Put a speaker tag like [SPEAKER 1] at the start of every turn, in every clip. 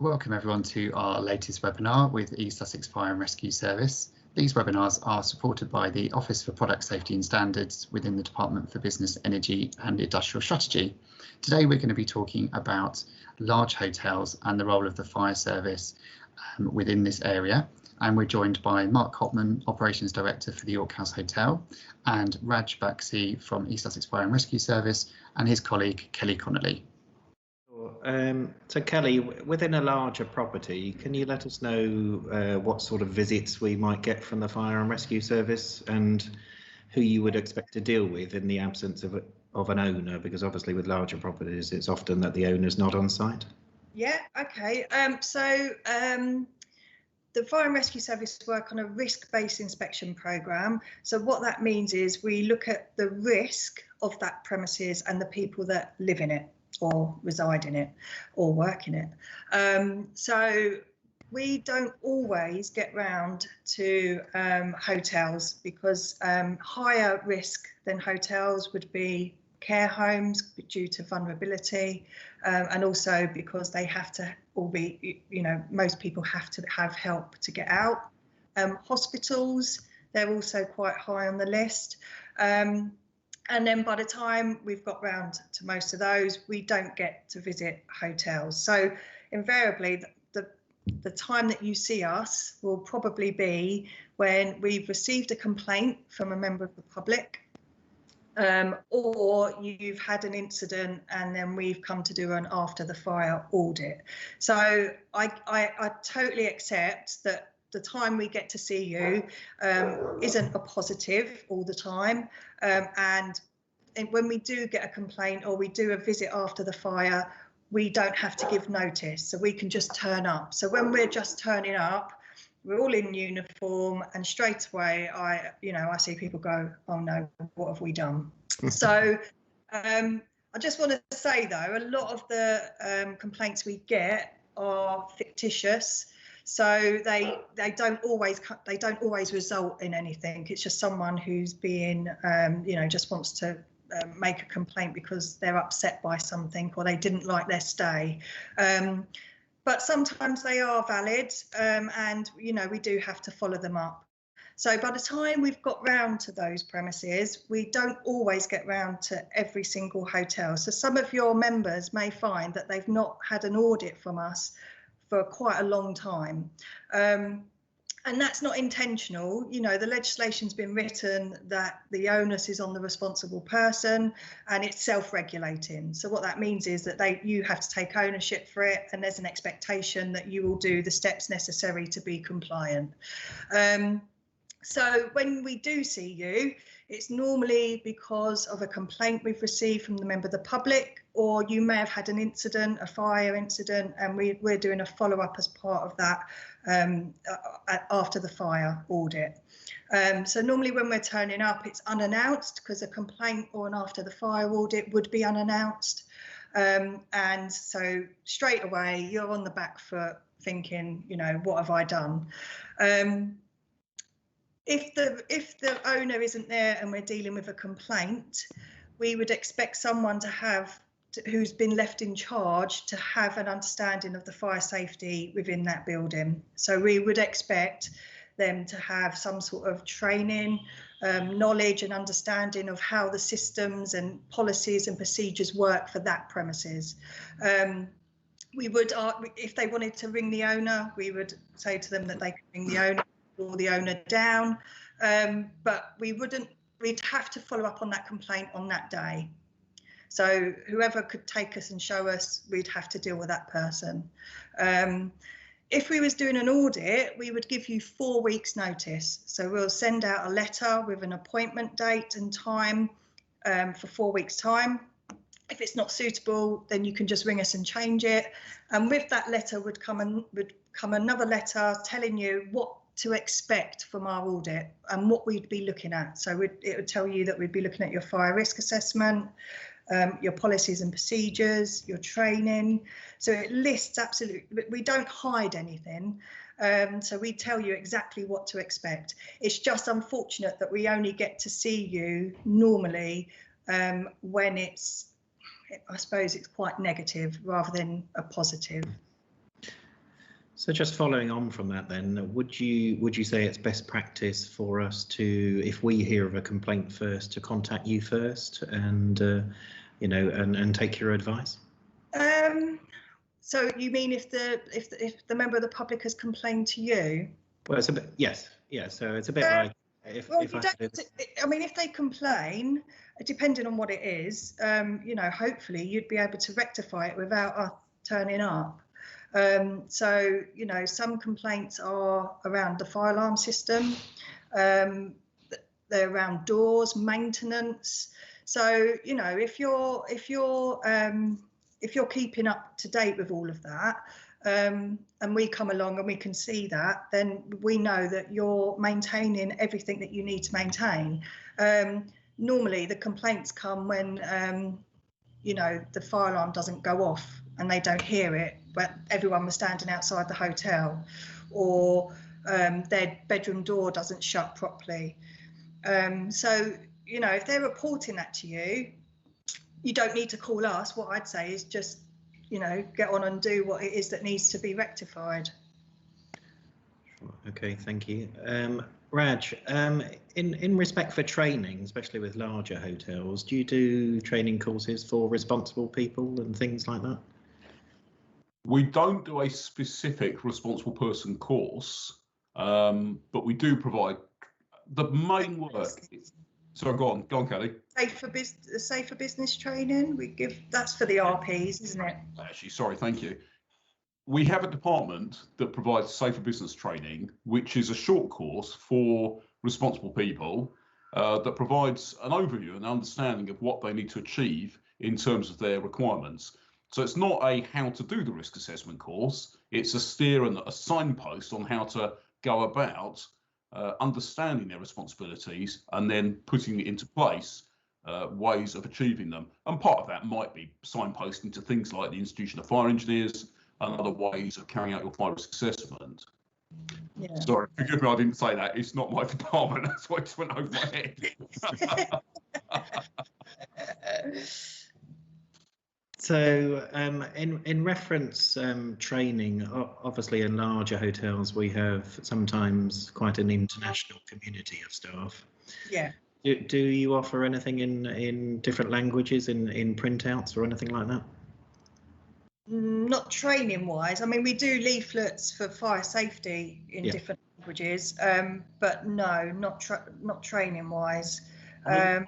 [SPEAKER 1] Welcome everyone to our latest webinar with East Sussex Fire and Rescue Service. These webinars are supported by the Office for Product Safety and Standards within the Department for Business, Energy and Industrial Strategy. Today we're going to be talking about large hotels and the role of the fire service within this area. And we're joined by Mark Cotman, Operations Director for the York House Hotel, and Raj Baksi from East Sussex Fire and Rescue Service, and his colleague Kelly Connolly.
[SPEAKER 2] So Kelly, within a larger property, can you let us know what sort of visits we might get from the Fire and Rescue Service and who you would expect to deal with in the absence of an owner? Because obviously with larger properties, it's often that the owner's not on site.
[SPEAKER 3] Yeah, okay. The Fire and Rescue Service work on a risk-based inspection programme. So what that means is we look at the risk of that premises and the people that live in it, or reside in it, or work in it. So we don't always get round to hotels, because higher risk than hotels would be care homes due to vulnerability, and also because they have to all be, most people have to have help to get out. Hospitals, they're also quite high on the list. And then by the time we've got round to most of those, we don't get to visit hotels. So invariably, the time that you see us will probably be when we've received a complaint from a member of the public, or you've had an incident and then we've come to do an after the fire audit. So I totally accept that the time we get to see you isn't a positive all the time, and when we do get a complaint or we do a visit after the fire, we don't have to give notice, so we can just turn up. So when we're just turning up, we're all in uniform, and straight away I see people go, oh no, what have we done? So I just want to say though, a lot of the complaints we get are fictitious. So they don't always result in anything. It's just someone who's being, just wants to make a complaint because they're upset by something or they didn't like their stay. But sometimes they are valid, and we do have to follow them up. So by the time we've got round to those premises, we don't always get round to every single hotel. So some of your members may find that they've not had an audit from us for quite a long time. And that's not intentional. The legislation's been written that the onus is on the responsible person, and it's self-regulating. So what that means is that you have to take ownership for it, and there's an expectation that you will do the steps necessary to be compliant. So when we do see you, it's normally because of a complaint we've received from the member of the public, or you may have had an incident, a fire incident, and we're doing a follow-up as part of that after the fire audit. So normally when we're turning up, it's unannounced, because a complaint or an after the fire audit would be unannounced. And so straight away, you're on the back foot thinking, what have I done? If the owner isn't there and we're dealing with a complaint, we would expect someone who's been left in charge to have an understanding of the fire safety within that building. So we would expect them to have some sort of training, knowledge and understanding of how the systems and policies and procedures work for that premises. We would, if they wanted to ring the owner, we would say to them that they could ring the owner or the owner down, but we'd have to follow up on that complaint on that day. So whoever could take us and show us, we'd have to deal with that person. If we was doing an audit, we would give you 4 weeks notice. So we'll send out a letter with an appointment date and time for 4 weeks time. If it's not suitable, then you can just ring us and change it. And with that letter would come another letter telling you what to expect from our audit and what we'd be looking at. So it would tell you that we'd be looking at your fire risk assessment, your policies and procedures, your training. So it lists absolutely, we don't hide anything. So we tell you exactly what to expect. It's just unfortunate that we only get to see you normally when I suppose it's quite negative rather than a positive.
[SPEAKER 2] So just following on from that then, would you say it's best practice for us to, if we hear of a complaint first, to contact you first and you know, and take your advice?
[SPEAKER 3] So you mean if the member of the public has complained to you?
[SPEAKER 2] Well, it's a bit, yes, yeah. So it's a bit like
[SPEAKER 3] I mean, if they complain, depending on what it is, you know, hopefully you'd be able to rectify it without us turning up. So, you know, some complaints are around the fire alarm system. They're around doors, maintenance. So, you know, if you're keeping up to date with all of that, and we come along and we can see that, then we know that you're maintaining everything that you need to maintain. Normally the complaints come when, you know, the fire alarm doesn't go off and they don't hear it, but everyone was standing outside the hotel, or their bedroom door doesn't shut properly. So, you know, if they're reporting that to you, you don't need to call us. What I'd say is just, you know, get on and do what it is that needs to be rectified.
[SPEAKER 2] Okay, thank you. Raj, in respect for training, especially with larger hotels, do you do training courses for responsible people and things like that?
[SPEAKER 4] We don't do a specific responsible person course, but we do provide the main work. So go on, Kelly.
[SPEAKER 3] Safer business training, we give, that's for the RPs, isn't it?
[SPEAKER 4] Actually, sorry, thank you. We have a department that provides safer business training, which is a short course for responsible people that provides an overview and understanding of what they need to achieve in terms of their requirements. So it's not a how to do the risk assessment course, it's a steer and a signpost on how to go about understanding their responsibilities and then putting into place ways of achieving them. And part of that might be signposting to things like the Institution of Fire Engineers and other ways of carrying out your fire risk assessment.
[SPEAKER 3] Yeah.
[SPEAKER 4] Sorry, forgive me, I didn't say that. It's not my department. That's why it just went over my head.
[SPEAKER 2] So in reference training, obviously in larger hotels, we have sometimes quite an international community of staff.
[SPEAKER 3] Yeah.
[SPEAKER 2] Do you offer anything in different languages in printouts or anything like that?
[SPEAKER 3] Not training wise. I mean, we do leaflets for fire safety in different languages, but no, not training wise.
[SPEAKER 4] I mean,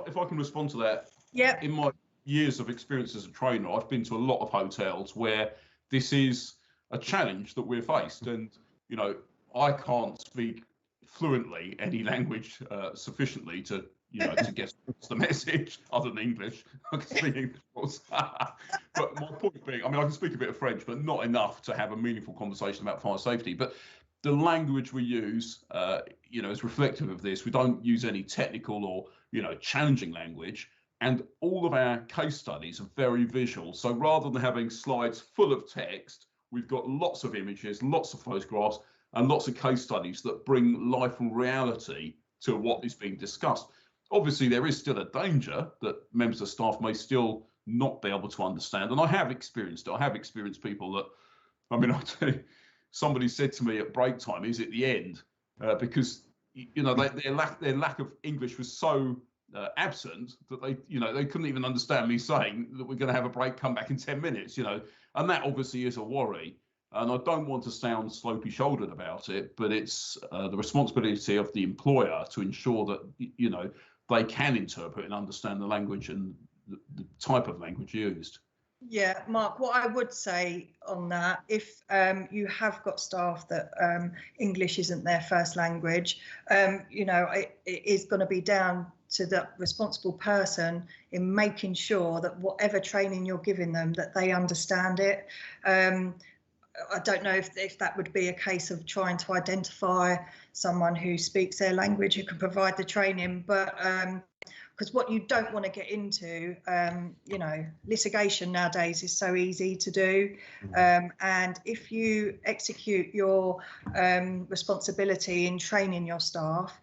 [SPEAKER 4] if I can respond to that,
[SPEAKER 3] yeah.
[SPEAKER 4] In my years of experience as a trainer, I've been to a lot of hotels where this is a challenge that we're faced, and you know, I can't speak fluently any language sufficiently to, you know, to get the message other than English. I can speak English, of course. But my point being, I mean, I can speak a bit of French, but not enough to have a meaningful conversation about fire safety. But the language we use, you know, is reflective of this. We don't use any technical or, you know, challenging language. And all of our case studies are very visual. So rather than having slides full of text, we've got lots of images, lots of photographs, and lots of case studies that bring life and reality to what is being discussed. Obviously, there is still a danger that members of staff may still not be able to understand. And I have experienced it. I have experienced people that, I mean, I tell you, somebody said to me at break time, is it the end? Because, you know, their lack of English was so absent that they couldn't even understand me saying that we're going to have a break, come back in 10 minutes, you know, and that obviously is a worry. And I don't want to sound slopey shouldered about it, but it's the responsibility of the employer to ensure that, you know, they can interpret and understand the language and the type of language used.
[SPEAKER 3] Yeah, Mark, what I would say on that, if you have got staff that English isn't their first language, you know, it is going to be down to the responsible person in making sure that whatever training you're giving them, that they understand it. I don't know if that would be a case of trying to identify someone who speaks their language who can provide the training, but because what you don't want to get into, you know, litigation nowadays is so easy to do. And if you execute your responsibility in training your staff,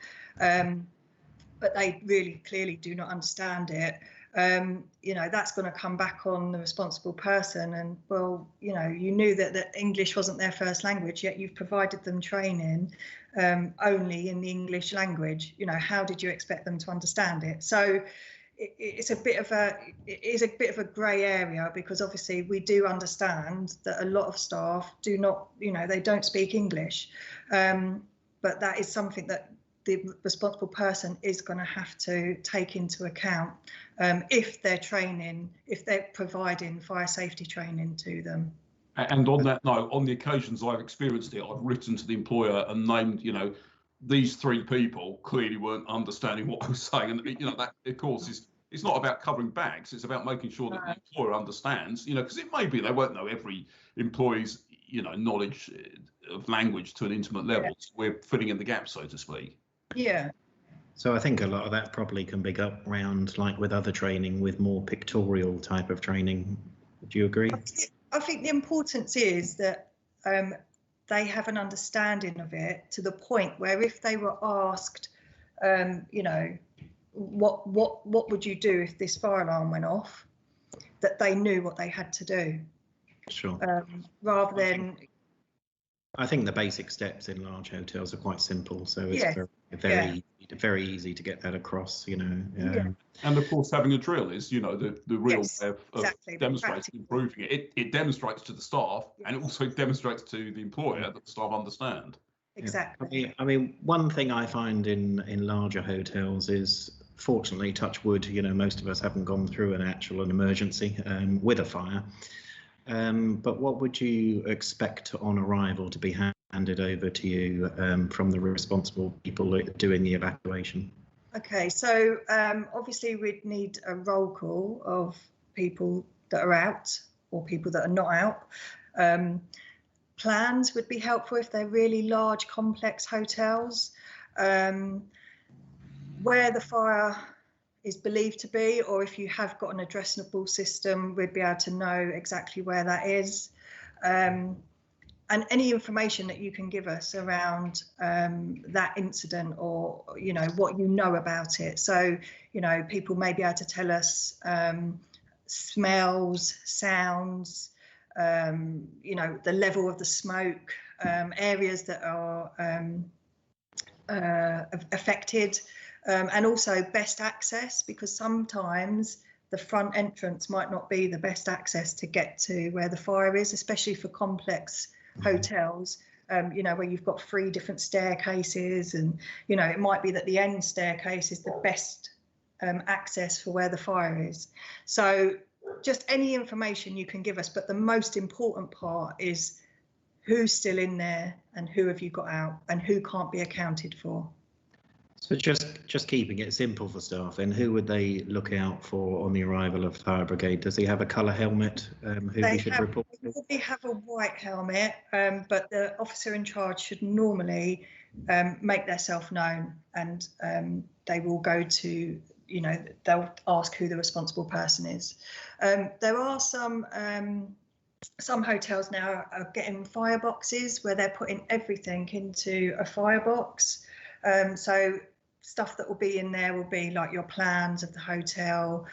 [SPEAKER 3] but they really clearly do not understand it, That's going to come back on the responsible person. And well, you knew that English wasn't their first language, yet you've provided them training only in the English language. How did you expect them to understand it? So it is a bit of a grey area, because obviously we do understand that a lot of staff do not, they don't speak English, but that is something that the responsible person is going to have to take into account if they're providing fire safety training to them.
[SPEAKER 4] And on that note, on the occasions I've experienced it, I've written to the employer and named, these 3 people clearly weren't understanding what I was saying. And, that, of course, it's not about covering bags. It's about making sure that the employer understands, because it may be they won't know every employee's, knowledge of language to an intimate level. So we're filling in the gaps, so to speak.
[SPEAKER 3] Yeah.
[SPEAKER 2] So I think a lot of that probably can be got around, like with other training, with more pictorial type of training. Do you agree?
[SPEAKER 3] I think the importance is that they have an understanding of it, to the point where if they were asked, what would you do if this fire alarm went off, that they knew what they had to do.
[SPEAKER 2] Sure.
[SPEAKER 3] Rather than.
[SPEAKER 2] I think the basic steps in large hotels are quite simple, so it's very easy to get that across, And
[SPEAKER 4] of course, having a drill is, the real way of demonstrating, improving it. It demonstrates to the staff, and it also demonstrates to the employer that the staff understand.
[SPEAKER 3] Exactly.
[SPEAKER 2] I mean, one thing I find in larger hotels is, fortunately, touch wood, most of us haven't gone through an emergency with a fire. But what would you expect on arrival to be handed over to you from the responsible people doing the evacuation?
[SPEAKER 3] Okay, so obviously we'd need a roll call of people that are out or people that are not out. Plans would be helpful if they're really large, complex hotels. Where the fire is believed to be, or if you have got an addressable system, we'd be able to know exactly where that is. And any information that you can give us around that incident, or, what you know about it. So, people may be able to tell us smells, sounds, the level of the smoke, areas that are affected, and also best access, because sometimes the front entrance might not be the best access to get to where the fire is, especially for complex hotels, where you've got 3 different staircases, and, it might be that the end staircase is the best access for where the fire is. So just any information you can give us, but the most important part is who's still in there and who have you got out and who can't be accounted for.
[SPEAKER 2] So just keeping it simple for staff, and who would they look out for on the arrival of fire brigade? Does he have a colour helmet? Who we should report to?
[SPEAKER 3] They have a white helmet, but the officer in charge should normally make themselves known, and they will go to, they'll ask who the responsible person is. There are some hotels now are getting fireboxes where they're putting everything into a firebox. So stuff that will be in there will be like your plans of the hotel,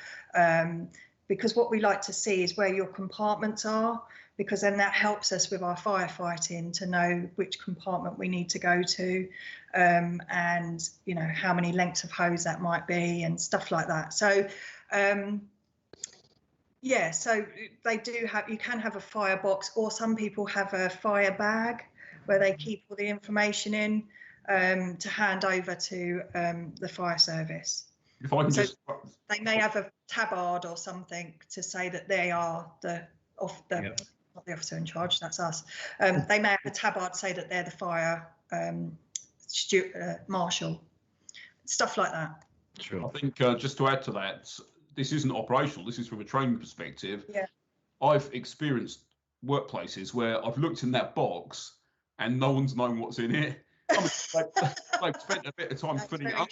[SPEAKER 3] because what we like to see is where your compartments are, because then that helps us with our firefighting to know which compartment we need to go to, and how many lengths of hose that might be and stuff like that. So so they do have, you can have a firebox, or some people have a fire bag where they keep all the information in, to hand over to the fire service.
[SPEAKER 4] If I can
[SPEAKER 3] they may have a tabard or something to say that they are not the officer in charge, that's us. They may have a tabard say that they're the fire marshal, stuff like that.
[SPEAKER 2] Sure.
[SPEAKER 4] I think just to add to that, this isn't operational, this is from a training perspective.
[SPEAKER 3] Yeah.
[SPEAKER 4] I've experienced workplaces where I've looked in that box and no one's known what's in it. They've spent a bit of time filling it up.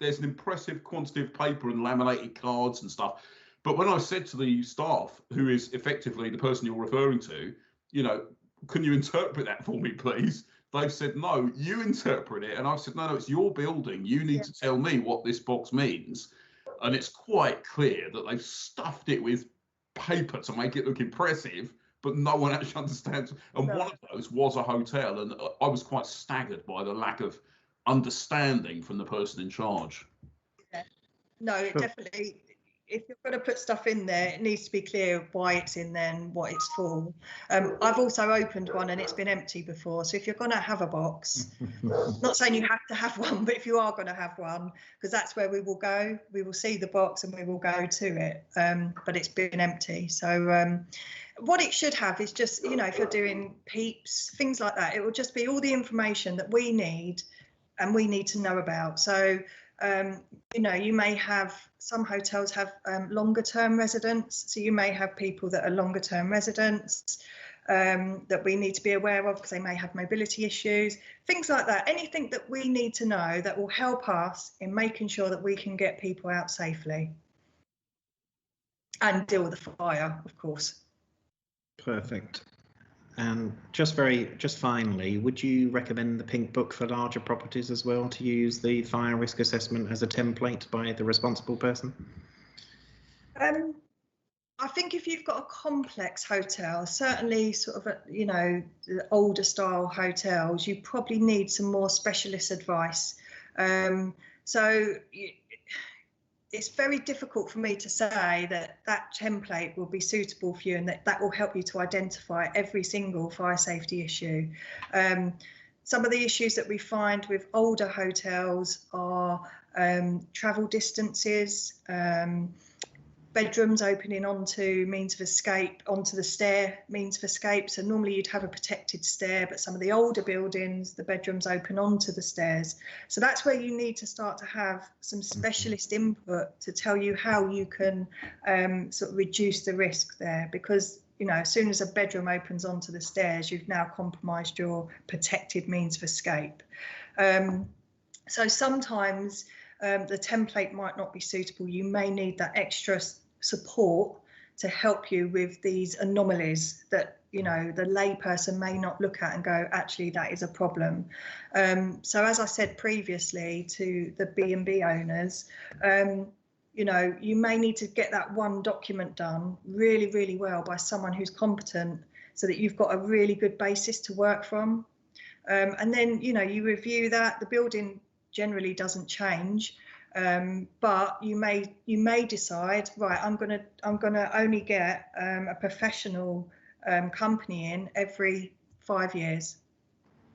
[SPEAKER 4] There's an impressive quantity of paper and laminated cards and stuff. But when I said to the staff, who is effectively the person you're referring to, can you interpret that for me, please? They've said, no, you interpret it. And I've said, no, it's your building. You need to tell me what this box means. and it's quite clear that they've stuffed it with paper to make it look impressive, but no one actually understands. And one of those was a hotel, and I was quite staggered by the lack of understanding from the person in charge.
[SPEAKER 3] Yeah. No, it definitely, if you're going to put stuff in there, it needs to be clear why it's in there and what it's for. I've also opened one and it's been empty before. So if you're going to have a box, not saying you have to have one, but if you are going to have one, because that's where we will go, we will see the box and we will go to it, but it's been empty. So what it should have is just, you know, if you're doing peeps, things like that, it will just be all the information that we need and we need to know about. So you know, you may have, some hotels have longer term residents, so you may have people that are longer term residents that we need to be aware of because they may have mobility issues, things like that. Anything that we need to know that will help us in making sure that we can get people out safely and deal with the fire, of course.
[SPEAKER 2] Perfect. And just finally, would you recommend the Pink Book for larger properties as well, to use the fire risk assessment as a template by the responsible person?
[SPEAKER 3] I think if you've got a complex hotel, certainly sort of, you know, the older style hotels, you probably need some more specialist advice. So it's very difficult for me to say that that template will be suitable for you and that will help you to identify every single fire safety issue. Some of the issues that we find with older hotels are travel distances, bedrooms opening onto means of escape, onto the stair means of escape. So normally you'd have a protected stair, but some of the older buildings, the bedrooms open onto the stairs. So that's where you need to start to have some specialist input to tell you how you can sort of reduce the risk there, because, you know, as soon as a bedroom opens onto the stairs, you've now compromised your protected means of escape. So sometimes the template might not be suitable. You may need that extra support to help you with these anomalies that, you know, the layperson may not look at and go, actually, that is a problem. So as I said previously to the B&B owners, you know, you may need to get that one document done really, really well by someone who's competent so that you've got a really good basis to work from. And then, you know, you review that. The building generally doesn't change, but you may decide, right, I'm gonna only get a professional company in every 5 years,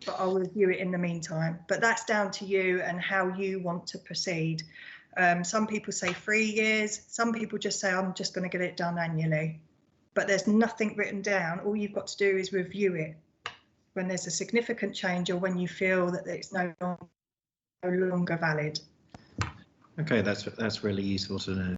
[SPEAKER 3] but I'll review it in the meantime. But that's down to you and how you want to proceed. Some people say 3 years, some people just say, I'm just going to get it done annually, but there's nothing written down. All you've got to do is review it when there's a significant change or when you feel that it's no longer valid.
[SPEAKER 2] Okay, that's really useful to know.